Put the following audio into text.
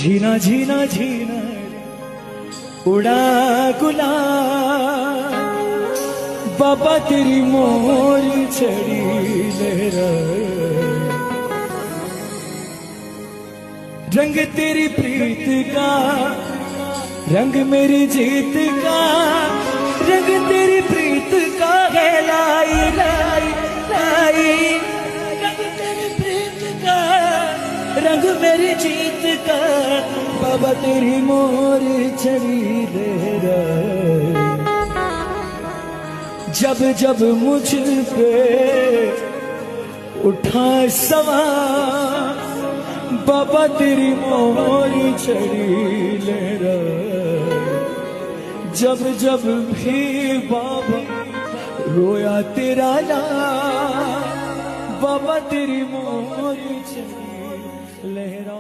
झीना झीना झीना उड़ा गुलाब, बाबा तेरी मोर चढ़ी लहरा, रंग तेरी प्रीत का, रंग मेरी जीत का, रंग तेरी प्रीत का है लाई लाई लाई, रंग तेरी प्रीत का, रंग मेरी जीत का, बाबा तेरी मोर चढ़ी लहरा। जब जब मुझ पे उठा सवार, बाबा तेरी मोर चढ़ी लहरा। जब जब भी बाबा रोया तेरा नाम, बाबा तेरी मोर चढ़ी लहरा।